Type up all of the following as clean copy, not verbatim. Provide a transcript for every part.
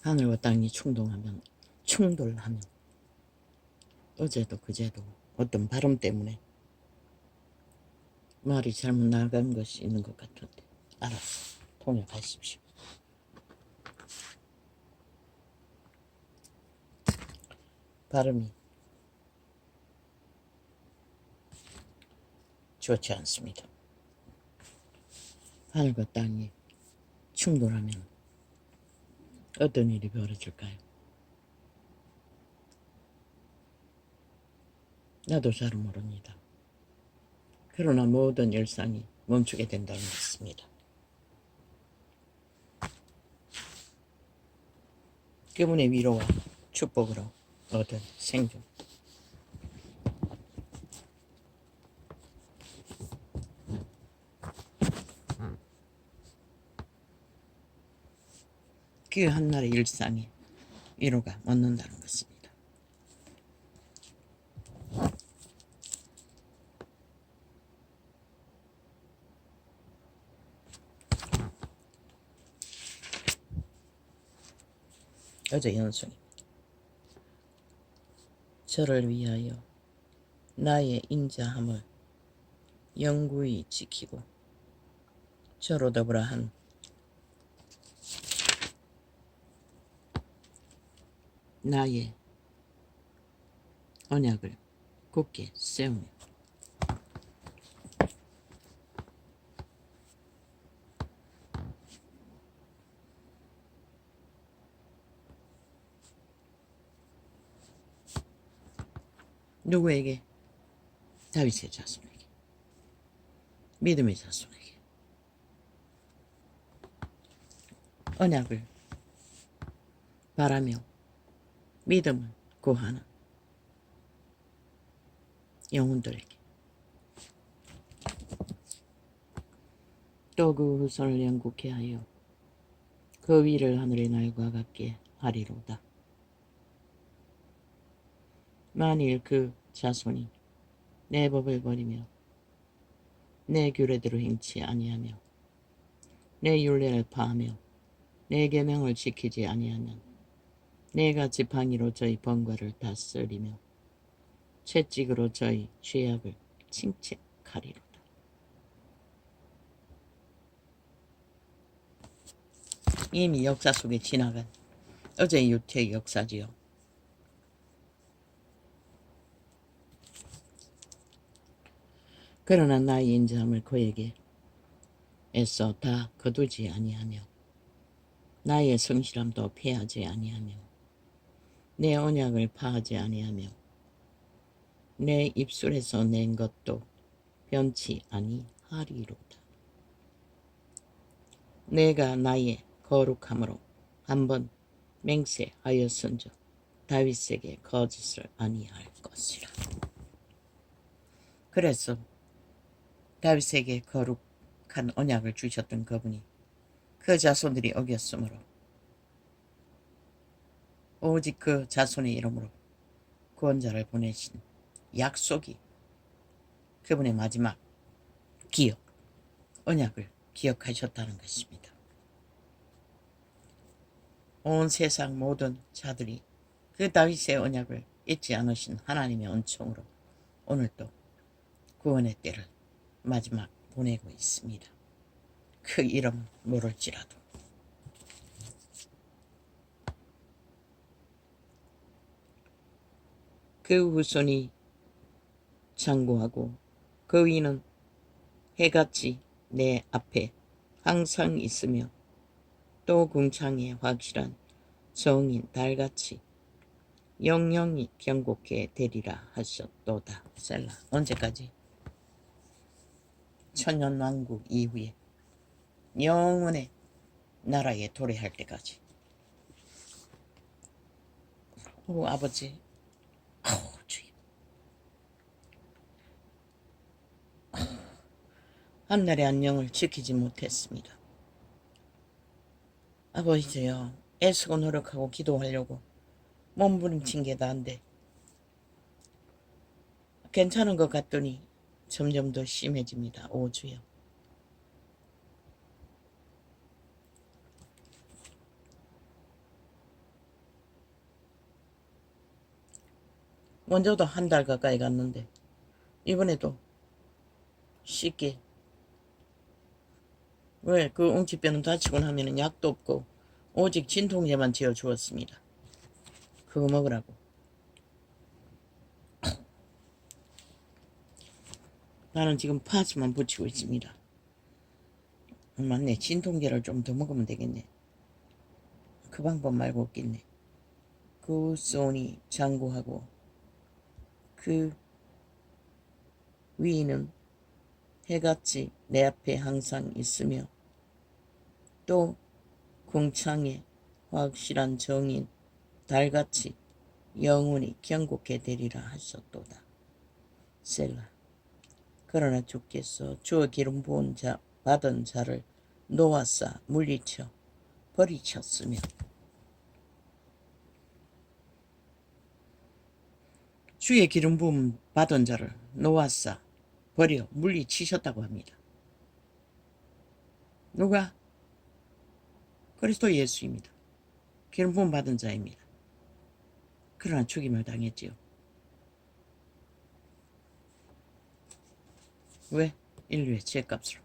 하늘과 땅이 충돌하면 어제도 그제도 어떤 발음 때문에 말이 잘못 나간 것이 있는 것 같은데 알았어. 통역하십시오. 발음이 좋지 않습니다. 하늘과 땅이 충돌하면 어떤 일이 벌어질까요? 나도 잘 모릅니다. 그러나 모든 일상이 멈추게 된다는 것입니다. 그분의 위로와 축복으로 얻은 생존. 그 한날의 일상에 위로가 얻는다는 것입니다. 어제 연속입니다. 저를 위하여 나의 인자함을 영구히 지키고 저로 더불어 한 나의 언약을 굳게 세우며 누구에게? 다윗의 자손에게, 믿음의 자손에게 언약을 바라며 믿음을 구하는 영혼들에게 또 그 후손을 영국케 하여 그 위를 하늘의 날과 같게 하리로다. 만일 그 자손이 내 법을 버리며 내 규례대로 행치 아니하며 내 율례를 파하며 내 계명을 지키지 아니하면 내가 지팡이로 저희 번과를 다스리며 채찍으로 저희 죄악을 칭책하리로다. 이미 역사 속에 지나간 어제의 유태의 역사지요. 그러나 나의 인자함을 그에게 애써 다 거두지 아니하며 나의 성실함도 패하지 아니하며 내 언약을 파하지 아니하며 내 입술에서 낸 것도 변치 아니하리로다. 내가 나의 거룩함으로 한번 맹세하였은즉 다윗에게 거짓을 아니할 것이라. 그래서 다윗에게 거룩한 언약을 주셨던 그분이 그 자손들이 어겼으므로 오직 그 자손의 이름으로 구원자를 보내신 약속이 그분의 마지막 기억, 언약을 기억하셨다는 것입니다. 온 세상 모든 자들이 그 다윗의 언약을 잊지 않으신 하나님의 은총으로 오늘도 구원의 때를 마지막 보내고 있습니다. 그 이름 모를지라도. 그 후손이 장구하고 그 위는 해같이 내 앞에 항상 있으며 또 궁창에 확실한 정인 달같이 영영이 경고케 되리라 하셨도다. 셀라. 언제까지? 천년왕국 이후에 영원의 나라에 도래할 때까지. 오 아버지, 주여. 한날의 안녕을 지키지 못했습니다. 아버지요, 애쓰고 노력하고 기도하려고 몸부림친 게 나인데 괜찮은 것 같더니 점점 더 심해집니다. 오 주여. 먼저도 한 달 가까이 갔는데 이번에도 쉽게 왜 그 웅치뼈는 다치고 나면은 약도 없고 오직 진통제만 지어 주었습니다. 그거 먹으라고. 나는 지금 파스만 붙이고 있습니다. 맞네. 진통제를 좀 더 먹으면 되겠네. 그 방법 말고 없겠네. 그 소니 장구하고 그 위는 해같이 내 앞에 항상 있으며 또 궁창에 확실한 정인 달같이 영원히 경고케 되리라 하셨도다. 셀라. 그러나 주께서 주의 기름 부은 자 받은 자를 놓아싸 물리쳐 버리셨으며 주의 기름 부음 받은 자를 놓아싸 버려 물리치셨다고 합니다. 누가? 그리스도 예수입니다. 기름 부음 받은 자입니다. 그러나 죽임을 당했지요. 왜? 인류의 죄값으로.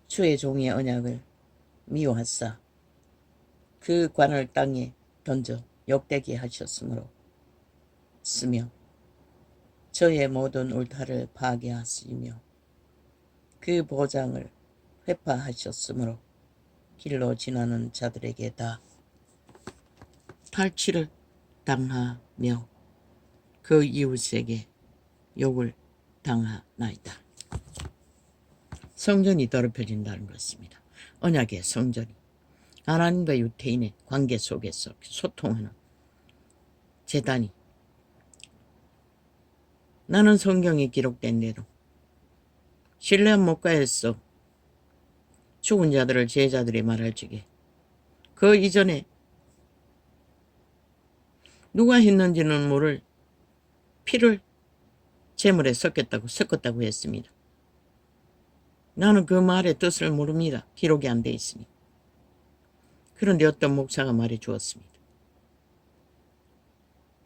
주의 종의 언약을 미워하사 그 관을 땅에 던져 욕되게 하셨으므로 쓰며 저의 모든 울타를 파괴하시며 그 보장을 회파하셨으므로 길로 지나는 자들에게 다 탈취를 당하며 그 이웃에게 욕을 당하나이다. 성전이 더럽혀진다는 것입니다. 언약의 성전이 하나님과 유태인의 관계 속에서 소통하는 제단이 나는 성경에 기록된 대로 신뢰한 목가에서 죽은 자들을 제자들이 말할 적에 그 이전에 누가 했는지는 모를 피를 제물에 섞었다고 했습니다. 나는 그 말의 뜻을 모릅니다. 기록이 안 돼 있으니. 그런데 어떤 목사가 말해 주었습니다.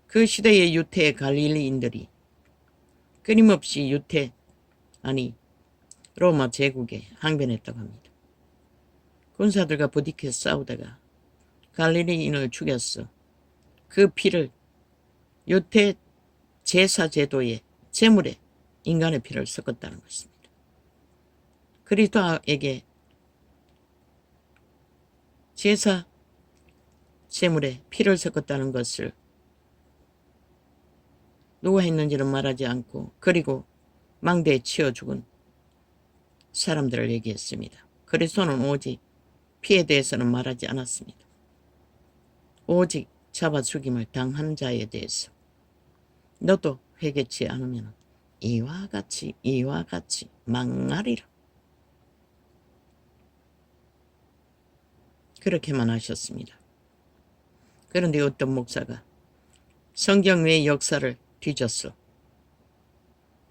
그 시대의 유태 갈릴리인들이 끊임없이 로마 제국에 항변했다고 합니다. 군사들과 부딪혀 싸우다가 갈릴리인을 죽였어. 그 피를 유태 제사 제도의 제물에 인간의 피를 섞었다는 것입니다. 그리스도에게 제사 제물에 피를 섞었다는 것을 누가 했는지는 말하지 않고 그리고 망대에 치여 죽은 사람들을 얘기했습니다. 그리스도는 오직 피에 대해서는 말하지 않았습니다. 오직 잡아 죽임을 당한 자에 대해서 너도 회개치 않으면 이와 같이 망하리라. 그렇게만 하셨습니다. 그런데 어떤 목사가 성경 외의 역사를 뒤졌어.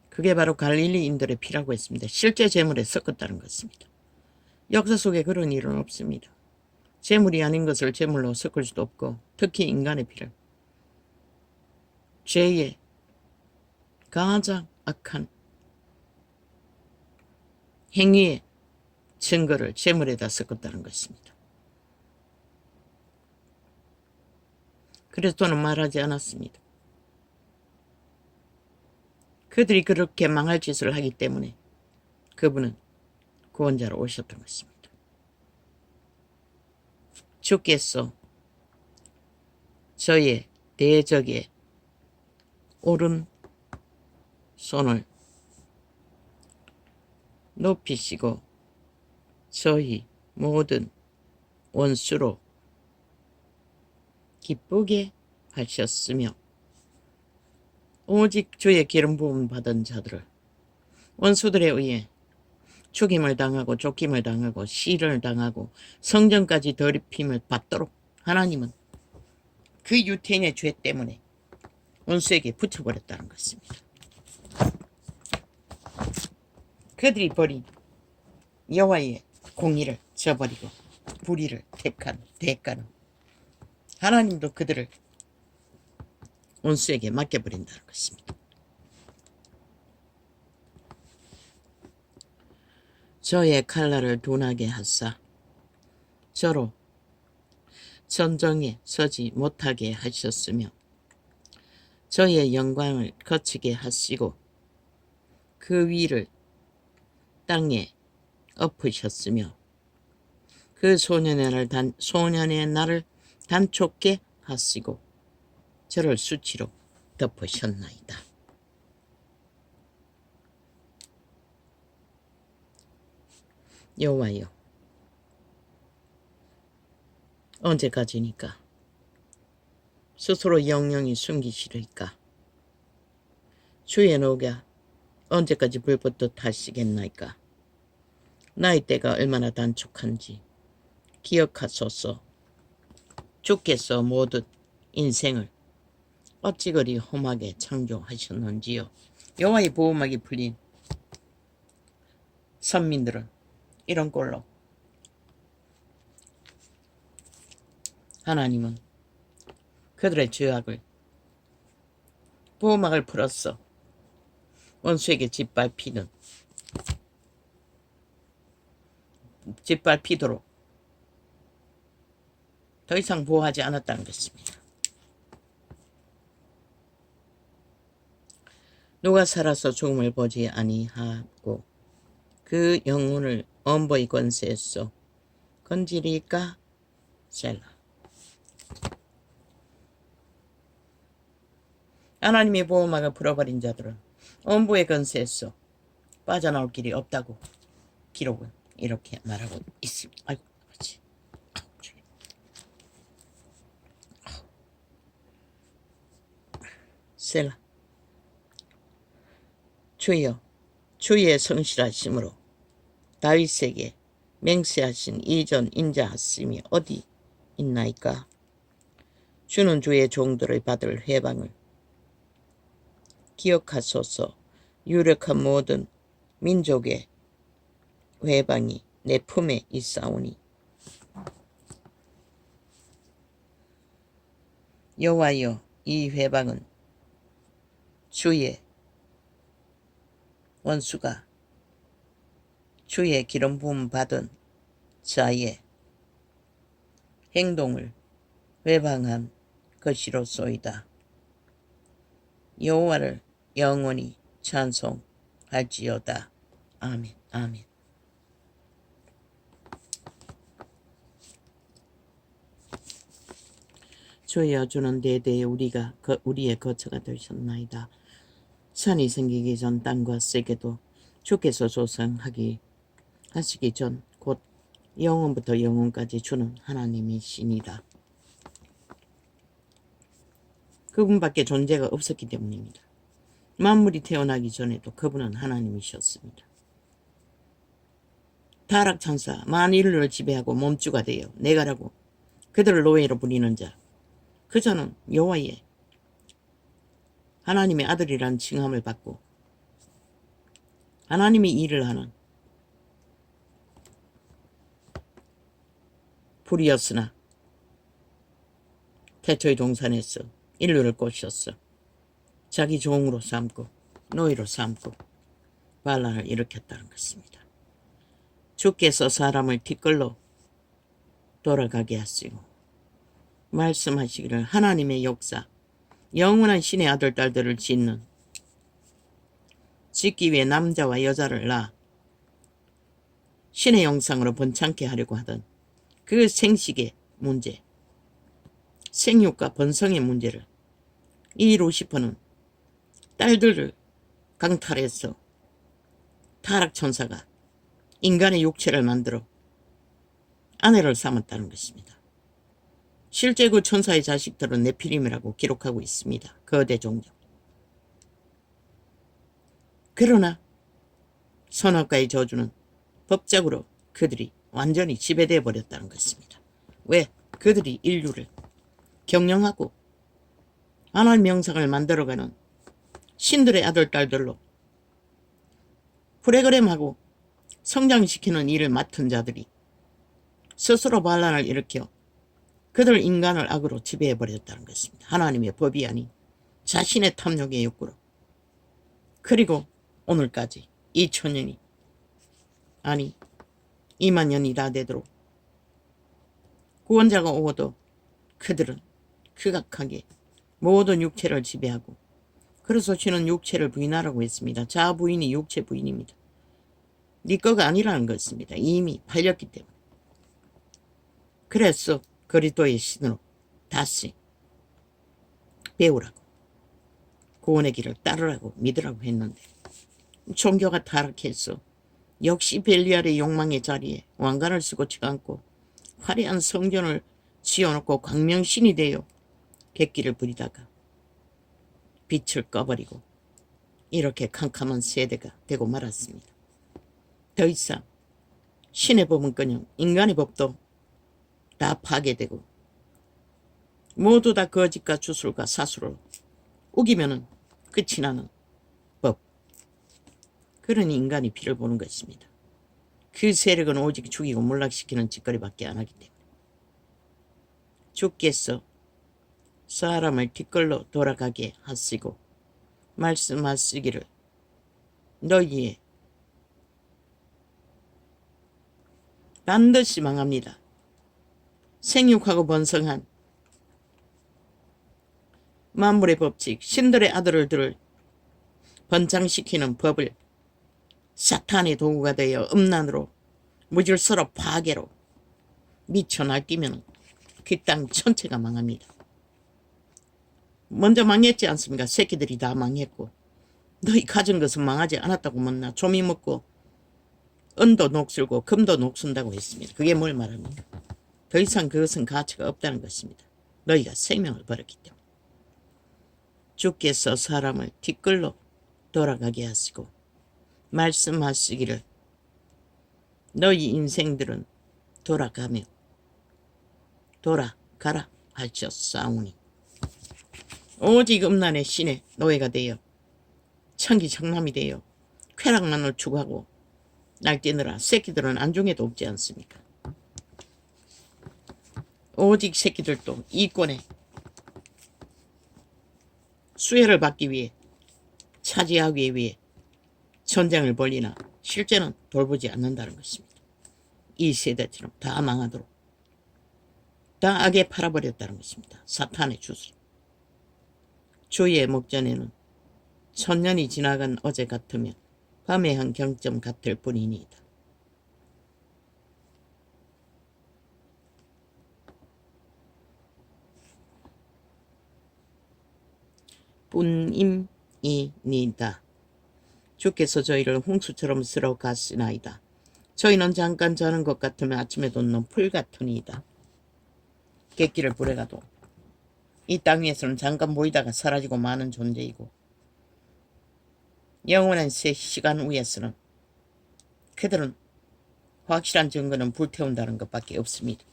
그게 바로 갈릴리인들의 피라고 했습니다. 실제 제물에 섞었다는 것입니다. 역사 속에 그런 일은 없습니다. 제물이 아닌 것을 제물로 섞을 수도 없고 특히 인간의 피를 죄의 가장 악한 행위의 증거를 제물에다 섞었다는 것입니다. 그리스도는 말하지 않았습니다. 그들이 그렇게 망할 짓을 하기 때문에 그분은 구원자로 오셨던 것입니다. 주께서 저의 대적의 오른 손을 높이시고 저희 모든 원수로 기쁘게 하셨으며 오직 주의 기름 부음 받은 자들을 원수들에 의해 죽임을 당하고 쫓김을 당하고 시련을 당하고 성전까지 더럽힘을 받도록 하나님은 그 유태인의 죄 때문에 원수에게 붙여버렸다는 것입니다. 그들이 버린 여호와의 공의를 저버리고 불의를 택한 대가는 하나님도 그들을 원수에게 맡겨버린다는 것입니다. 저의 칼날을 둔하게 하사 저로 전정에 서지 못하게 하셨으며 저의 영광을 거치게 하시고 그 위를 땅에 엎으셨으며 그 소년의 날을 단촉게 하시고 저를 수치로 덮으셨나이다. 여호와여, 언제까지니까 스스로 영영히 숨기시리까? 주의 노가 언제까지 불붙듯 하시겠나이까? 나의 때가 얼마나 단축한지 기억하소서. 주께서 모든 인생을 어찌 그리 험하게 창조하셨는지요. 여호와의 보호막이 풀린 선민들은 이런 꼴로 하나님은 그들의 죄악을 보호막을 풀었어 원수에게 짓밟히도록 더 이상 보호하지 않았다는 것입니다. 누가 살아서 죽음을 보지 아니하고 그 영혼을 엄보의 권세에서 건지리까? 셀라. 하나님의 보호막을 풀어버린 자들은 엄보의 권세에서 빠져나올 길이 없다고 기록은 이렇게 말하고 있습니다. 아이고, 그렇지. 셀라. 주여, 주의 성실하심으로 다윗에게 맹세하신 이전 인자하심이 어디 있나이까? 주는 주의 종들의 받을 회방을 기억하소서. 유력한 모든 민족의 회방이 내 품에 있사오니 여호와여, 이 회방은 주의 원수가 주의 기름 부음 받은 자의 행동을 회방한 것이로소이다. 여호와를 영원히 찬송할지어다. 아멘. 아멘. 주여, 주는 대대에 우리의 거처가 되셨나이다. 산이 생기기 전 땅과 세계도 주께서 하시기 전 곧 영원부터 영원까지 주는 하나님이시니다. 그분밖에 존재가 없었기 때문입니다. 만물이 태어나기 전에도 그분은 하나님이셨습니다. 타락천사 만인류를 지배하고 몸주가 되어 내가라고 그들을 노예로 부리는 자, 그 자는 여호와의 하나님의 아들이란 칭함을 받고 하나님이 일을 하는 불이었으나 태초의 동산에서 인류를 꼬셨어. 자기 종으로 삼고 노예로 삼고 반란을 일으켰다는 것입니다. 주께서 사람을 티끌로 돌아가게 하시고 말씀하시기를 하나님의 역사, 영원한 신의 아들 딸들을 짓기 위해 남자와 여자를 낳아 신의 형상으로 번창케 하려고 하던 그 생식의 문제, 생육과 번성의 문제를 이 루시퍼는 딸들을 강탈해서 타락천사가 인간의 육체를 만들어 아내를 삼았다는 것입니다. 실제 그 천사의 자식들은 네피림이라고 기록하고 있습니다. 거대 종족. 그러나 선악과의 저주는 법적으로 그들이 완전히 지배되어 버렸다는 것입니다. 왜? 그들이 인류를 경영하고 하나님의 형상을 만들어가는 신들의 아들 딸들로 프로그램하고 성장시키는 일을 맡은 자들이 스스로 반란을 일으켜 그들 인간을 악으로 지배해버렸다는 것입니다. 하나님의 법이 아닌 자신의 탐욕의 욕구로. 그리고 오늘까지 2000년이 아니 2만 년이 다 되도록 구원자가 오고도 그들은 극악하게 모든 육체를 지배하고, 그래서 저는 육체를 부인하라고 했습니다. 자아 부인이 육체 부인입니다. 네 거가 아니라는 것입니다. 이미 팔렸기 때문에. 그래서 그리스도의 신으로 다시 배우라고, 구원의 길을 따르라고 믿으라고 했는데 종교가 타락해서 역시 벨리알의 욕망의 자리에 왕관을 쓰고 쳐앉고 화려한 성전을 지어놓고 광명신이 되어 객기를 부리다가 빛을 꺼버리고 이렇게 캄캄한 세대가 되고 말았습니다. 더 이상 신의 법은커녕 인간의 법도 다 파괴되고 모두 다 거짓과 주술과 사술로 우기면은 끝이 나는 법. 그러니 인간이 피를 보는 것입니다. 그 세력은 오직 죽이고 몰락시키는 짓거리밖에 안 하기 때문에 주께서 사람을 뒷걸로 돌아가게 하시고 말씀하시기를 너희의 반드시 망합니다. 생육하고 번성한 만물의 법칙, 신들의 아들들을 번창시키는 법을 사탄의 도구가 되어 음란으로 무질서로 파괴로 미쳐 날뛰면 그 땅 전체가 망합니다. 먼저 망했지 않습니까? 새끼들이 다 망했고 너희 가진 것은 망하지 않았다고 못나 조미 먹고 은도 녹슬고 금도 녹순다고 했습니다. 그게 뭘 말합니까? 더 이상 그것은 가치가 없다는 것입니다. 너희가 생명을 버렸기 때문에. 주께서 사람을 뒷걸로 돌아가게 하시고 말씀하시기를 너희 인생들은 돌아가며 돌아가라 하셨사오니 오직 음란의 신의 노예가 되어 천기장남이 되어 쾌락만을 추구하고 날뛰느라 새끼들은 안중에도 없지 않습니까? 오직 새끼들도 이권에 수혜를 받기 위해 차지하기 위해 전쟁을 벌이나 실제는 돌보지 않는다는 것입니다. 이 세대처럼 다 망하도록 다 악에 팔아버렸다는 것입니다. 사탄의 주술. 주의 목전에는 천년이 지나간 어제 같으면 밤의 한 경점 같을 뿐이니이다. 뿐임이니다. 주께서 저희를 홍수처럼 쓸어 가시나이다. 저희는 잠깐 자는 것 같으면 아침에 돋는 풀 같으니이다. 객기를 부려가도 이 땅 위에서는 잠깐 보이다가 사라지고 마는 존재이고 영원한 새 시간 위에서는 그들은 확실한 증거는 불태운다는 것밖에 없습니다.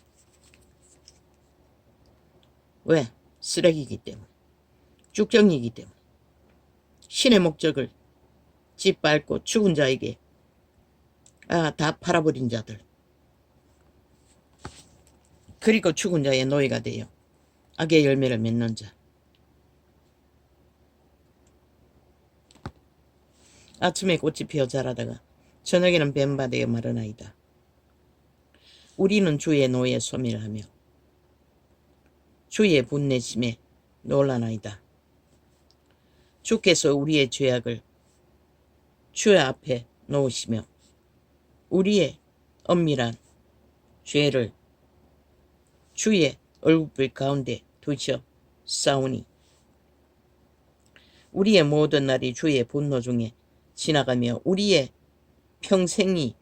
왜? 쓰레기이기 때문에. 쭉정이기 때문에. 신의 목적을 짓밟고 죽은 자에게 다 팔아버린 자들, 그리고 죽은 자의 노예가 되어 악의 열매를 맺는 자. 아침에 꽃이 피어 자라다가 저녁에는 뱀바되어 마르나이다. 우리는 주의 노에 소멸하며 주의 분내심에 놀라나이다. 주께서 우리의 죄악을 주의 앞에 놓으시며 우리의 엄밀한 죄를 주의 얼굴빛 가운데 두셔 싸우니 우리의 모든 날이 주의 분노 중에 지나가며 우리의 평생이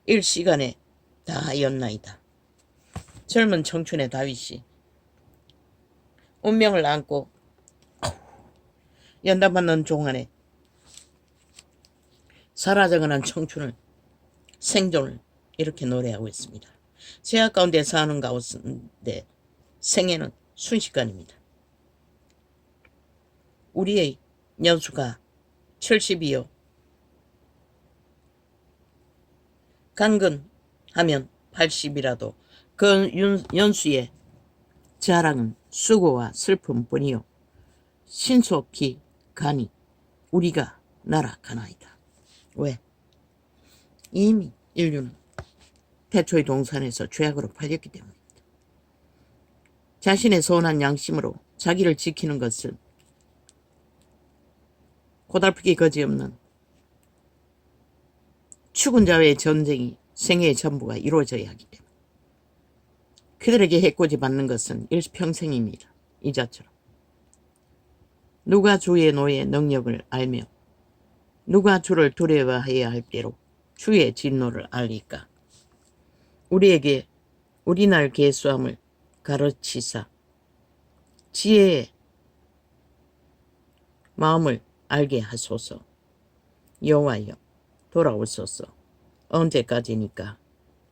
일시간에 다 하였나이다. 젊은 청춘의 다윗이 운명을 안고 연단받는 종안에 사라져가는 청춘을, 생존을 이렇게 노래하고 있습니다. 제약 가운데 사는 가운데 생애는 순식간입니다. 우리의 연수가 70이요 강건하면 80이라도 그 연수의 자랑은 수고와 슬픔뿐이요 신속히 가니 우리가 날아가나이다. 왜? 이미 인류는 태초의 동산에서 죄악으로 팔렸기 때문입니다. 자신의 선한 양심으로 자기를 지키는 것은 고달프기 거지없는 죽은 자와의 전쟁이 생애의 전부가 이루어져야 하기 때문에 그들에게 해코지 받는 것은 일평생입니다. 이자처럼 누가 주의 노의 능력을 알며 누가 주를 두려워해야 할 때로 주의 진노를 알리까. 우리에게 우리날 계수함을 가르치사 지혜의 마음을 알게 하소서. 여호와여 돌아오소서. 언제까지니까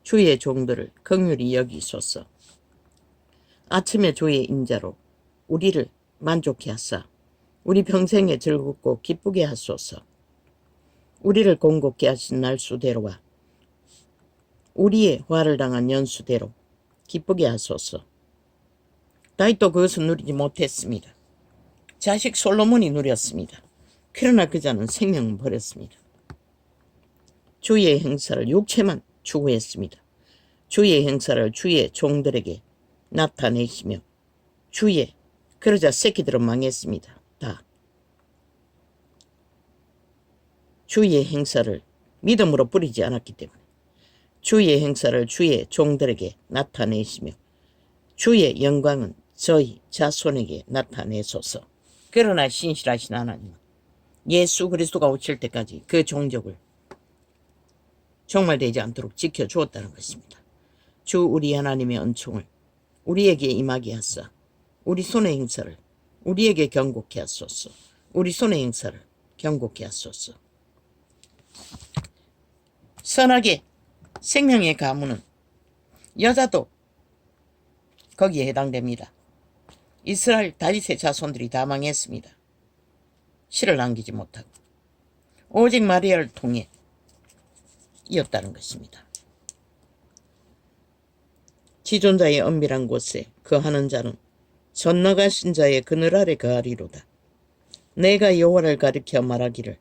주의 종들을 긍휼히 여기소서. 아침에 주의 인자로 우리를 만족해 하사 우리 평생에 즐겁고 기쁘게 하소서. 우리를 공곡케 하신 날수대로와 우리의 화를 당한 연수대로 기쁘게 하소서. 다윗도 그것을 누리지 못했습니다. 자식 솔로몬이 누렸습니다. 그러나 그자는 생명을 버렸습니다. 주의 행사를 육체만 추구했습니다. 주의 행사를 주의 종들에게 나타내시며 그러자 새끼들은 망했습니다. 다 주의 행사를 믿음으로 뿌리지 않았기 때문에 주의 행사를 주의 종들에게 나타내시며 주의 영광은 저희 자손에게 나타내소서. 그러나 신실하신 하나님은 예수 그리스도가 오실 때까지 그 종족을 종말되지 않도록 지켜주었다는 것입니다. 주 우리 하나님의 은총을 우리에게 임하게 하사 우리 손의 행사를 우리에게 경고케 하소서. 우리 손의 행사를 경고케 하소서. 선하게 생명의 가문은 여자도 거기에 해당됩니다. 이스라엘 다윗의 자손들이 다 망했습니다. 씨를 남기지 못하고 오직 마리아를 통해 이었다는 것입니다. 지존자의 은밀한 곳에 거하는 자는 전나가신 자의 그늘 아래 거하리로다. 내가 여호와를 가리켜 말하기를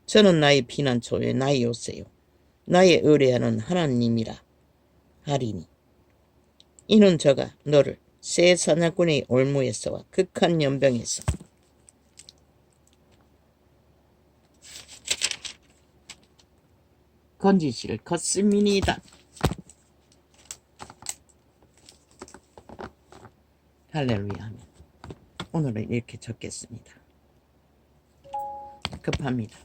저는 나의 피난처요 나의 요새요 나의 의뢰하는 하나님이라 하리니 이는 저가 너를 새 사냥꾼의 올무에서와 극한 연병에서 건지실 걷음이니이다. 할렐루야. 오늘은 이렇게 적겠습니다. 급합니다.